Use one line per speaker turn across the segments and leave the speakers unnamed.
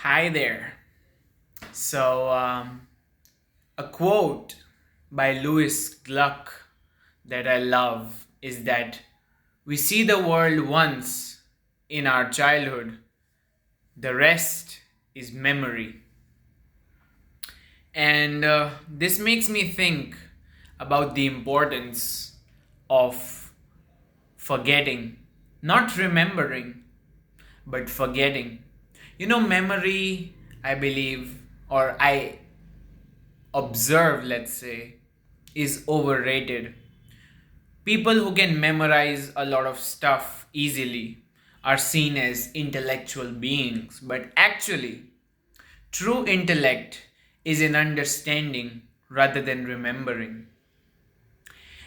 Hi there. So, a quote by Louis Gluck that I love is that we see the world once in our childhood, the rest is memory. And this makes me think about the importance of forgetting, not remembering, but forgetting. Memory, I believe, or I observe, let's say, is overrated. People who can memorize a lot of stuff easily are seen as intellectual beings, but actually, true intellect is in understanding rather than remembering.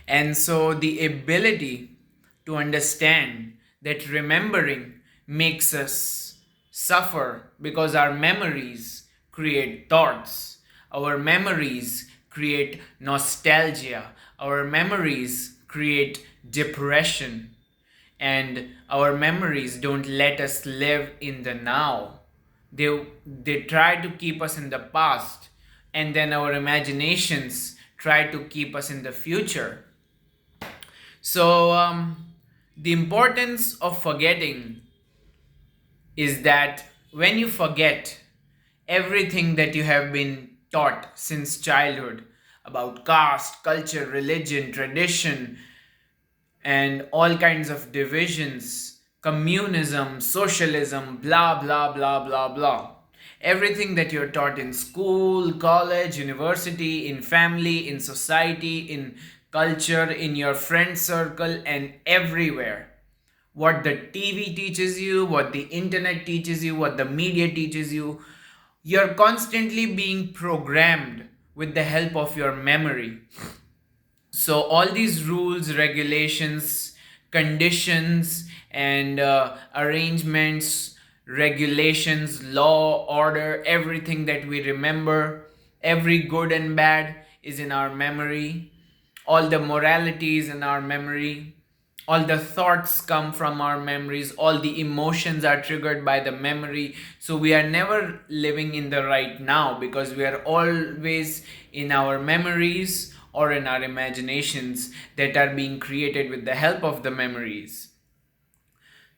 And so, the ability to understand that remembering makes us suffer because our memories create thoughts, our memories create nostalgia, our memories create depression, and our memories don't let us live in the now. They try to keep us in the past, and then our imaginations try to keep us in the future. So, the importance of forgetting is that when you forget everything that you have been taught since childhood about caste, culture, religion, tradition, and all kinds of divisions, communism, socialism, blah, blah, blah, blah, blah. Everything that you're taught in school, college, university, in family, in society, in culture, in your friend circle, and everywhere. What the TV teaches you, what the internet teaches you, what the media teaches you, you're constantly being programmed with the help of your memory. So all these rules, regulations, conditions, and arrangements, regulations, law, order, everything that we remember, every good and bad is in our memory. All the moralities in our memory. All the thoughts come from our memories. All the emotions are triggered by the memory. So we are never living in the right now because we are always in our memories or in our imaginations that are being created with the help of the memories.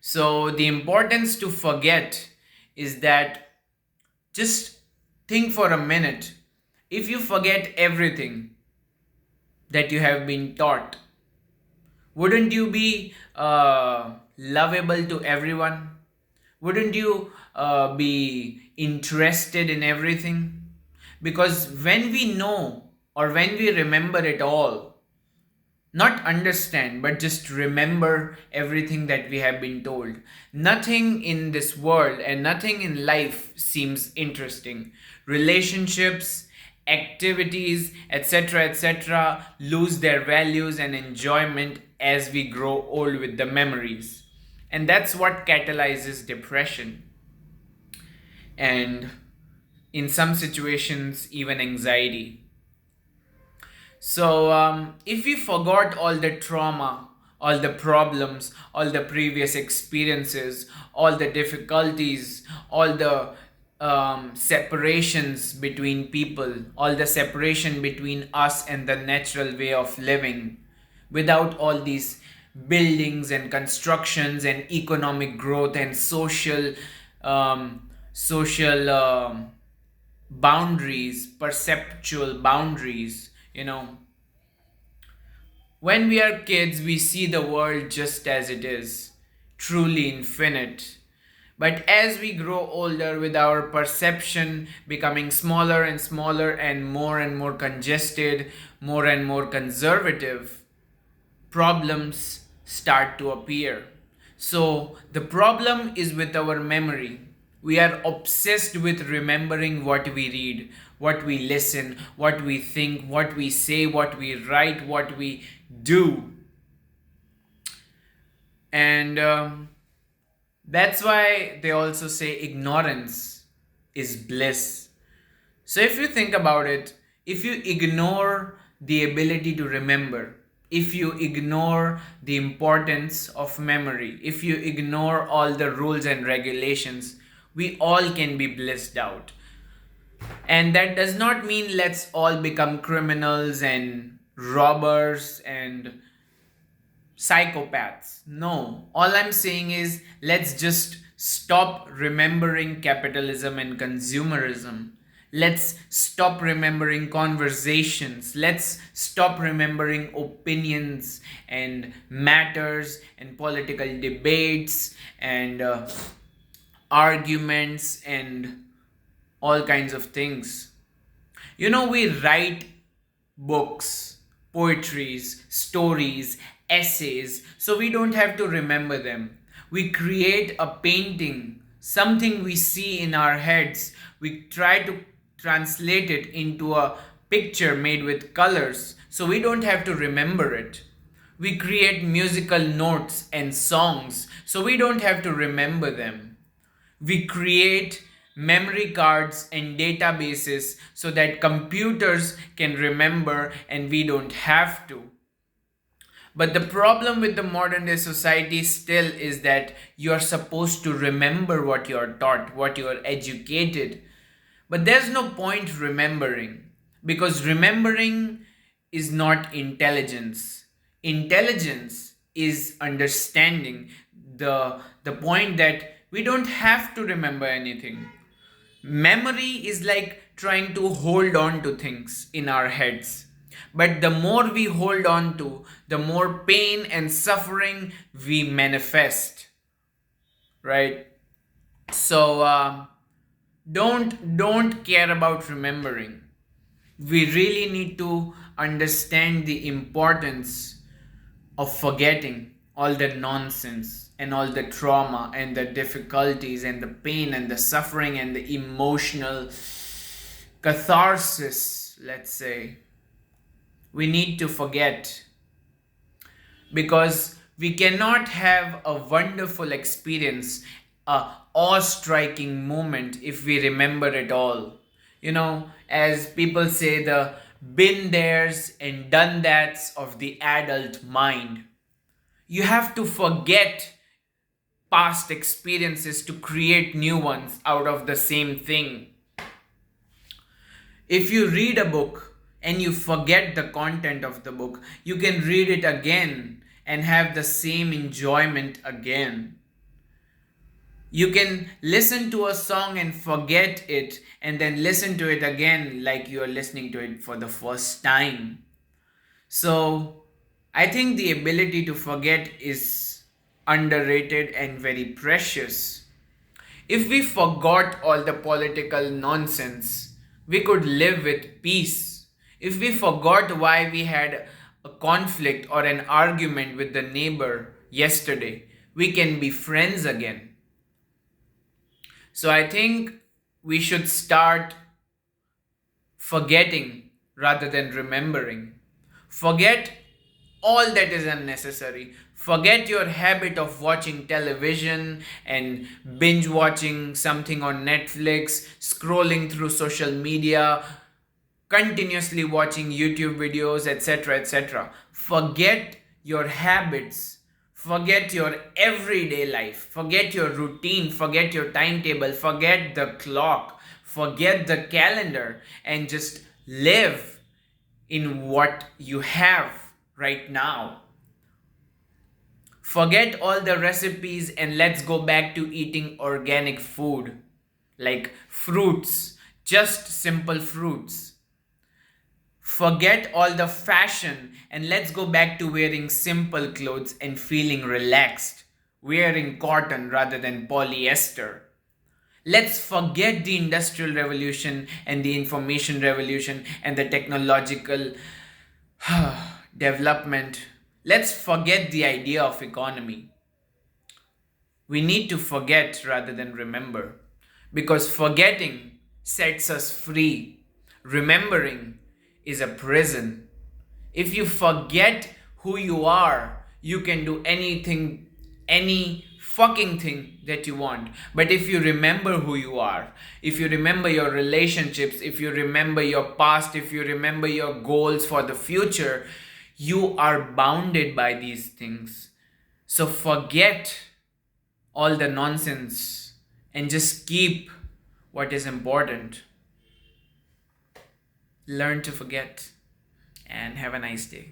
So the importance to forget is that just think for a minute. If you forget everything that you have been taught, wouldn't you be lovable to everyone? Wouldn't you be interested in everything? Because when we know or when we remember it all, not understand, but just remember everything that we have been told, nothing in this world and nothing in life seems interesting. Relationships, activities, etc., etc., lose their values and enjoyment as we grow old with the memories. And that's what catalyzes depression. And in some situations, even anxiety. So, if we forgot all the trauma, all the problems, all the previous experiences, all the difficulties, all the separations between people, all the separation between us and the natural way of living, without all these buildings and constructions and economic growth and social boundaries, perceptual boundaries, when we are kids, we see the world just as it is, truly infinite. But as we grow older, with our perception becoming smaller and smaller and more congested, more and more conservative, problems start to appear. So, the problem is with our memory. We are obsessed with remembering what we read, what we listen, what we think, what we say, what we write, what we do. And that's why they also say ignorance is bliss. So if you think about it, if you ignore the ability to remember, if you ignore the importance of memory, if you ignore all the rules and regulations, We all can be blissed out. And that does not mean let's all become criminals and robbers and psychopaths. No, all I'm saying is let's just stop remembering capitalism and consumerism. Let's stop remembering conversations. Let's stop remembering opinions and matters and political debates and arguments and all kinds of things. We write books, poetries, stories, essays, so we don't have to remember them. We create a painting, something we see in our heads. We try to translate it into a picture made with colors, so we don't have to remember it. We create musical notes and songs, so we don't have to remember them. We create memory cards and databases so that computers can remember and we don't have to. But the problem with the modern day society still is that you are supposed to remember what you are taught, what you are educated. But there's no point remembering, because remembering is not intelligence. Intelligence is understanding the point that we don't have to remember anything. Memory is like trying to hold on to things in our heads. But the more we hold on to, the more pain and suffering we manifest. Right? So don't care about remembering. We really need to understand the importance of forgetting all the nonsense and all the trauma and the difficulties and the pain and the suffering and the emotional catharsis, let's say. We need to forget, because we cannot have a wonderful experience, a awe-striking moment, if we remember it all. As people say, the been there's and done that's of the adult mind. You have to forget past experiences to create new ones out of the same thing. If you read a book and you forget the content of the book, you can read it again and have the same enjoyment again. You can listen to a song and forget it and then listen to it again like you are listening to it for the first time. So I think the ability to forget is underrated and very precious. If we forgot all the political nonsense, we could live with peace. If we forgot why we had a conflict or an argument with the neighbor yesterday, we can be friends again. So I think we should start forgetting rather than remembering. Forget all that is unnecessary. Forget your habit of watching television and binge watching something on Netflix, scrolling through social media, continuously watching YouTube videos, etc., etc. Forget your habits. Forget your everyday life. Forget your routine. Forget your timetable. Forget the clock. Forget the calendar and just live in what you have right now. Forget all the recipes and let's go back to eating organic food, like fruits, just simple fruits. Forget all the fashion and let's go back to wearing simple clothes and feeling relaxed, wearing cotton rather than polyester. Let's forget the industrial revolution and the information revolution and the technological development. Let's forget the idea of economy. We need to forget rather than remember, because forgetting sets us free. Remembering is a prison. If you forget who you are, you can do anything, any fucking thing that you want. But if you remember who you are, if you remember your relationships, if you remember your past, if you remember your goals for the future, you are bounded by these things. So forget all the nonsense and just keep what is important. Learn to forget and have a nice day.